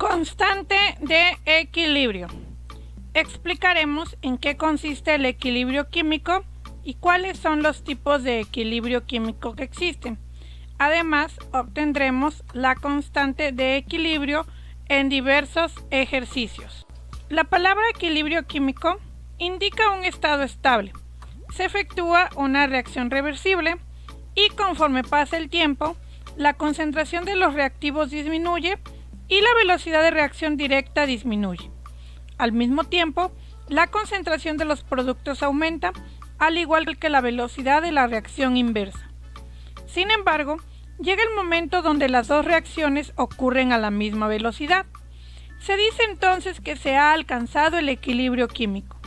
Constante de equilibrio. Explicaremos en qué consiste el equilibrio químico y cuáles son los tipos de equilibrio químico que existen. Además, obtendremos la constante de equilibrio en diversos ejercicios. La palabra equilibrio químico indica un estado estable. Se efectúa una reacción reversible y conforme pasa el tiempo, la concentración de los reactivos disminuye y la velocidad de reacción directa disminuye. Al mismo tiempo, la concentración de los productos aumenta, al igual que la velocidad de la reacción inversa. Sin embargo, llega el momento donde las dos reacciones ocurren a la misma velocidad. Se dice entonces que se ha alcanzado el equilibrio químico.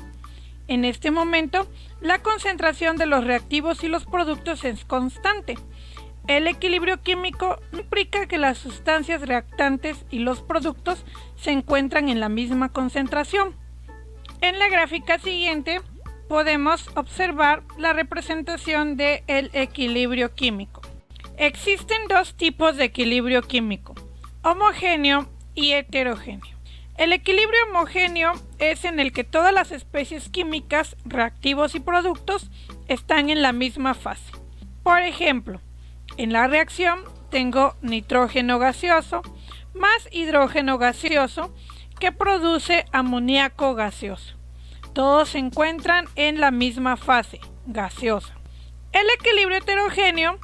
En este momento, la concentración de los reactivos y los productos es constante. El equilibrio químico implica que las sustancias reactantes y los productos se encuentran en la misma concentración. En la gráfica siguiente podemos observar la representación del equilibrio químico. Existen dos tipos de equilibrio químico, homogéneo y heterogéneo. El equilibrio homogéneo es en el que todas las especies químicas, reactivos y productos están en la misma fase. Por ejemplo, en la reacción tengo nitrógeno gaseoso más hidrógeno gaseoso que produce amoníaco gaseoso. Todos se encuentran en la misma fase, gaseosa. El equilibrio heterogéneo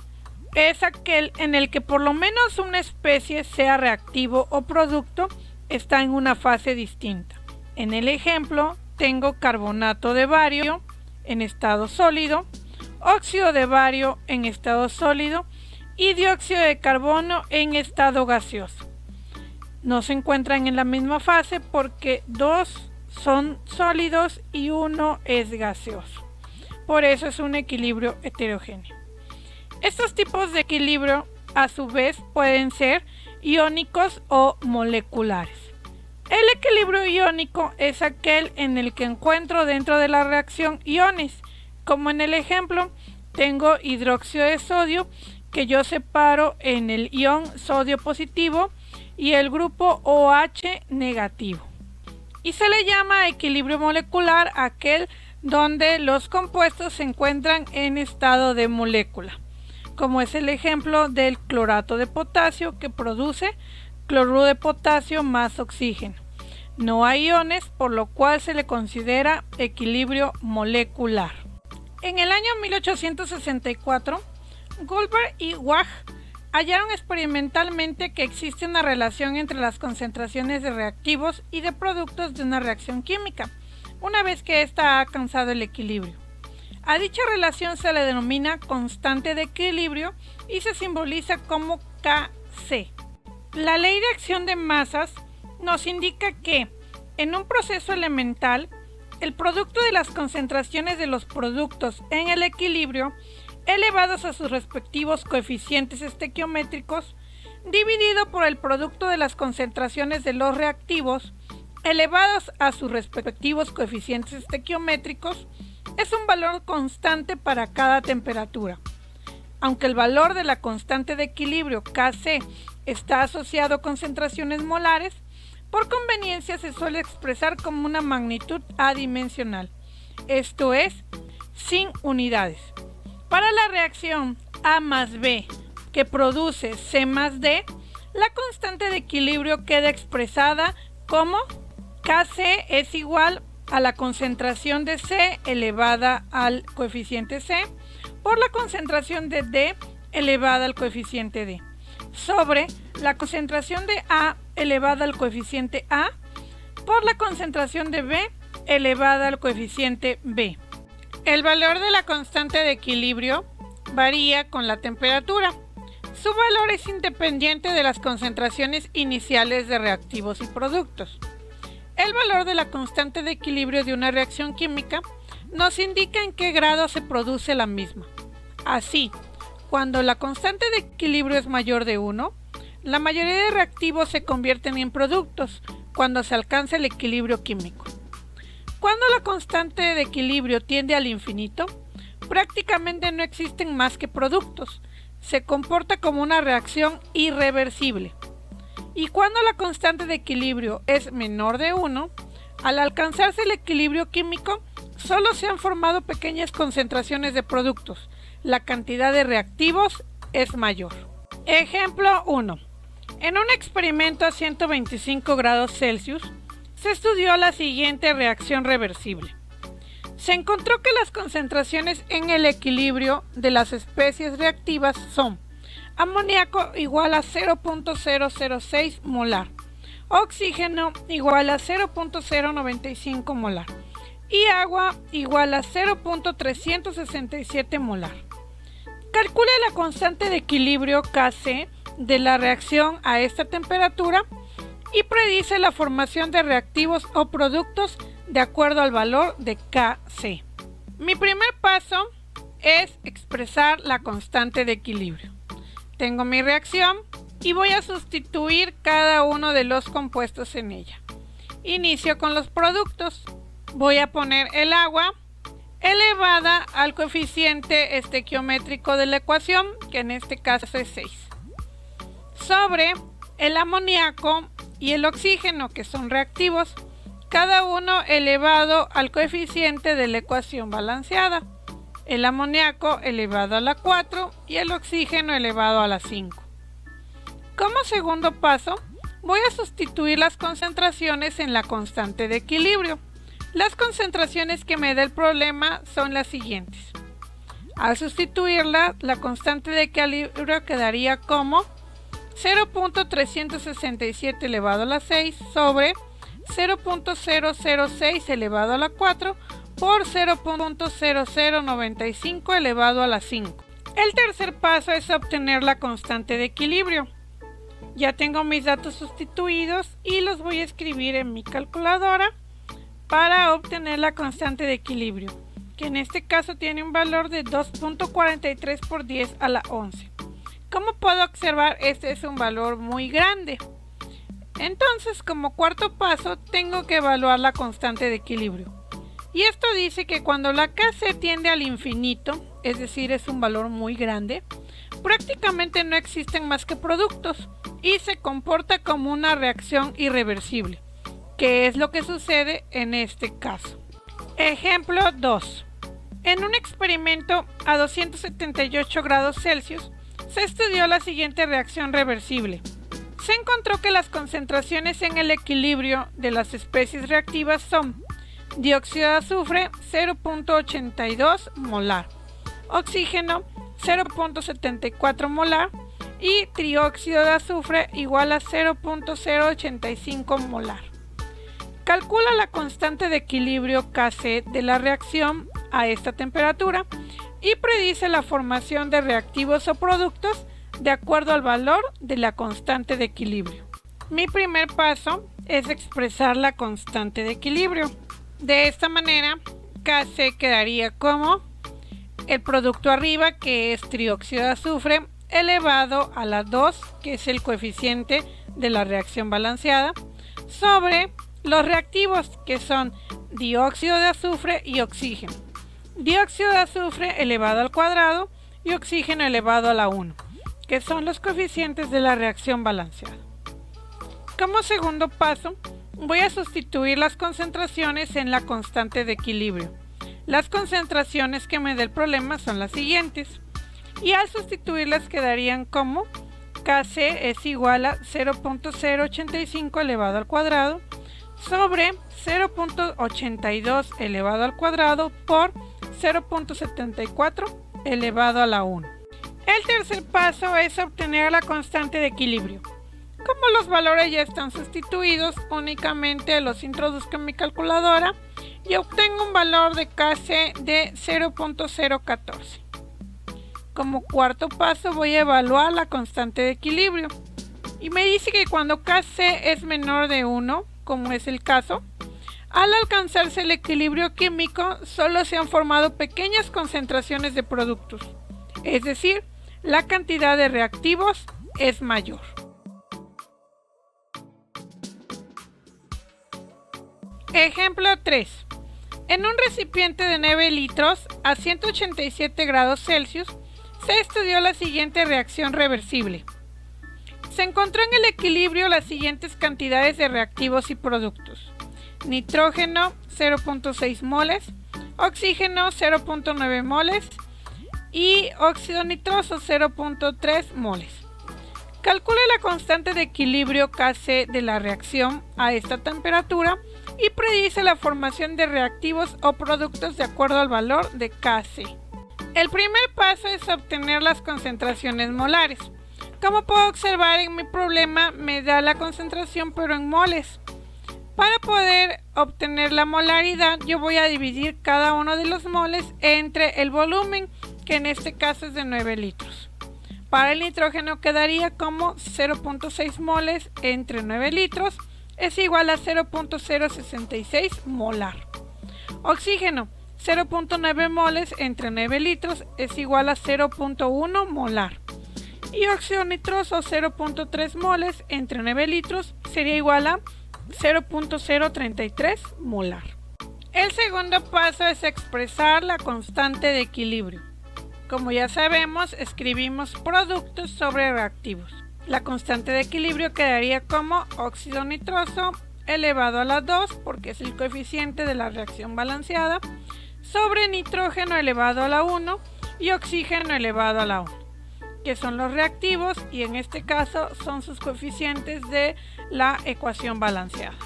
es aquel en el que por lo menos una especie, sea reactivo o producto, está en una fase distinta. En el ejemplo tengo carbonato de bario en estado sólido, óxido de bario en estado sólido y dióxido de carbono en estado gaseoso. No se encuentran en la misma fase porque dos son sólidos y uno es gaseoso. Por eso es un equilibrio heterogéneo. Estos tipos de equilibrio a su vez pueden ser iónicos o moleculares. El equilibrio iónico es aquel en el que encuentro dentro de la reacción iones, como en el ejemplo tengo hidróxido de sodio que yo separo en el ion sodio positivo y el grupo OH negativo. Y se le llama equilibrio molecular aquel donde los compuestos se encuentran en estado de molécula, como es el ejemplo del clorato de potasio que produce cloruro de potasio más oxígeno. No hay iones, por lo cual se le considera equilibrio molecular. En el año 1864, Goldberg y Wach hallaron experimentalmente que existe una relación entre las concentraciones de reactivos y de productos de una reacción química, una vez que ésta ha alcanzado el equilibrio. A dicha relación se le denomina constante de equilibrio y se simboliza como Kc. La ley de acción de masas nos indica que, en un proceso elemental, el producto de las concentraciones de los productos en el equilibrio, elevados a sus respectivos coeficientes estequiométricos, dividido por el producto de las concentraciones de los reactivos, elevados a sus respectivos coeficientes estequiométricos, es un valor constante para cada temperatura. Aunque el valor de la constante de equilibrio Kc está asociado a concentraciones molares, por conveniencia se suele expresar como una magnitud adimensional, esto es, sin unidades. Para la reacción A más B que produce C más D, la constante de equilibrio queda expresada como Kc es igual a la concentración de C elevada al coeficiente C por la concentración de D elevada al coeficiente D sobre la concentración de A elevada al coeficiente A por la concentración de B elevada al coeficiente B. El valor de la constante de equilibrio varía con la temperatura. Su valor es independiente de las concentraciones iniciales de reactivos y productos. El valor de la constante de equilibrio de una reacción química nos indica en qué grado se produce la misma. Así, cuando la constante de equilibrio es mayor de 1, la mayoría de reactivos se convierten en productos cuando se alcanza el equilibrio químico. Cuando la constante de equilibrio tiende al infinito, prácticamente no existen más que productos. Se comporta como una reacción irreversible. y cuando la constante de equilibrio es menor de 1, al alcanzarse el equilibrio químico, solo se han formado pequeñas concentraciones de productos. La cantidad de reactivos es mayor. Ejemplo 1. En un experimento a 125 grados Celsius, se estudió la siguiente reacción reversible. Se encontró que las concentraciones en el equilibrio de las especies reactivas son amoníaco igual a 0.006 molar, oxígeno igual a 0.095 molar y agua igual a 0.367 molar. Calcule la constante de equilibrio Kc de la reacción a esta temperatura y predice la formación de reactivos o productos de acuerdo al valor de Kc. Mi primer paso es expresar la constante de equilibrio. Tengo mi reacción y voy a sustituir cada uno de los compuestos en ella. Inicio con los productos. Voy a poner el agua elevada al coeficiente estequiométrico de la ecuación, que en este caso es 6, sobre el amoníaco y el oxígeno, que son reactivos, cada uno elevado al coeficiente de la ecuación balanceada. El amoníaco elevado a la 4 y el oxígeno elevado a la 5. Como segundo paso, voy a sustituir las concentraciones en la constante de equilibrio. Las concentraciones que me da el problema son las siguientes. Al sustituirla, la constante de equilibrio quedaría como 0.367 elevado a la 6 sobre 0.006 elevado a la 4 por 0.0095 elevado a la 5. El tercer paso es obtener la constante de equilibrio. Ya tengo mis datos sustituidos y los voy a escribir en mi calculadora para obtener la constante de equilibrio, que en este caso tiene un valor de 2.43 por 10 a la 11. Como puedo observar, este es un valor muy grande. Entonces, como cuarto paso, tengo que evaluar la constante de equilibrio. Y esto dice que cuando la Kc tiende al infinito, es decir, es un valor muy grande, prácticamente no existen más que productos y se comporta como una reacción irreversible, que es lo que sucede en este caso. Ejemplo 2. En un experimento a 278 grados Celsius, se estudió la siguiente reacción reversible. Se encontró que las concentraciones en el equilibrio de las especies reactivas son dióxido de azufre 0.82 molar, oxígeno 0.74 molar y trióxido de azufre igual a 0.085 molar. Calcula la constante de equilibrio Kc de la reacción a esta temperatura y predice la formación de reactivos o productos de acuerdo al valor de la constante de equilibrio. Mi primer paso es expresar la constante de equilibrio. De esta manera, Kc quedaría como el producto arriba, que es trióxido de azufre, elevado a la 2, que es el coeficiente de la reacción balanceada, sobre los reactivos, que son dióxido de azufre y oxígeno. Dióxido de azufre elevado al cuadrado y oxígeno elevado a la 1, que son los coeficientes de la reacción balanceada. Como segundo paso, voy a sustituir las concentraciones en la constante de equilibrio. Las concentraciones que me da el problema son las siguientes, y al sustituirlas quedarían como Kc es igual a 0.085 elevado al cuadrado sobre 0.82 elevado al cuadrado por 0.74 elevado a la 1. El tercer paso es obtener la constante de equilibrio. Como los valores ya están sustituidos, únicamente los introduzco en mi calculadora y obtengo un valor de Kc de 0.014. Como cuarto paso voy a evaluar la constante de equilibrio. Y me dice que cuando Kc es menor de 1, como es el caso, al alcanzarse el equilibrio químico solo se han formado pequeñas concentraciones de productos. Es decir, la cantidad de reactivos es mayor. Ejemplo 3. En un recipiente de 9 litros a 187 grados Celsius se estudió la siguiente reacción reversible. Se encontró en el equilibrio las siguientes cantidades de reactivos y productos: nitrógeno 0.6 moles, oxígeno 0.9 moles y óxido nitroso 0.3 moles. Calcule la constante de equilibrio Kc de la reacción a esta temperatura y predice la formación de reactivos o productos de acuerdo al valor de Kc. El primer paso es obtener las concentraciones molares. Como puedo observar en mi problema me da la concentración pero en moles. Para poder obtener la molaridad yo voy a dividir cada uno de los moles entre el volumen, que en este caso es de 9 litros. Para el nitrógeno quedaría como 0.6 moles entre 9 litros es igual a 0.066 molar. Oxígeno 0.9 moles entre 9 litros es igual a 0.1 molar. Y óxido nitroso 0.3 moles entre 9 litros sería igual a 0.033 molar. El segundo paso es expresar la constante de equilibrio. Como ya sabemos, escribimos productos sobre reactivos. La constante de equilibrio quedaría como óxido nitroso elevado a la 2, porque es el coeficiente de la reacción balanceada, sobre nitrógeno elevado a la 1 y oxígeno elevado a la 1, que son los reactivos y en este caso son sus coeficientes de la ecuación balanceada.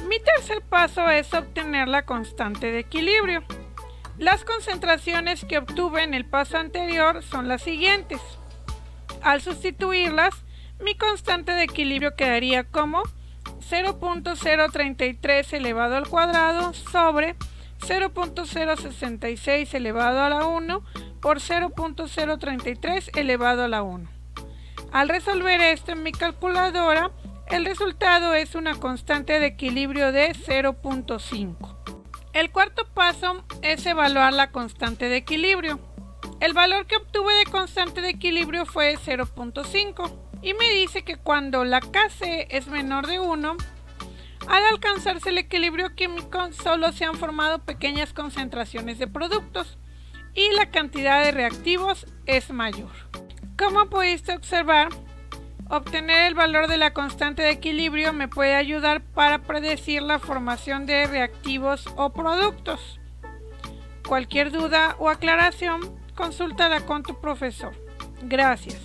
Mi tercer paso es obtener la constante de equilibrio. Las concentraciones que obtuve en el paso anterior son las siguientes. Al sustituirlas, mi constante de equilibrio quedaría como 0.033 elevado al cuadrado sobre 0.066 elevado a la 1 por 0.033 elevado a la 1. Al resolver esto en mi calculadora, el resultado es una constante de equilibrio de 0.5. El cuarto paso es evaluar la constante de equilibrio. El valor que obtuve de constante de equilibrio fue 0.5 y me dice que cuando la Kc es menor de 1, al alcanzarse el equilibrio químico solo se han formado pequeñas concentraciones de productos y la cantidad de reactivos es mayor. Como pudiste observar, obtener el valor de la constante de equilibrio me puede ayudar para predecir la formación de reactivos o productos. Cualquier duda o aclaración, consúltala con tu profesor. Gracias.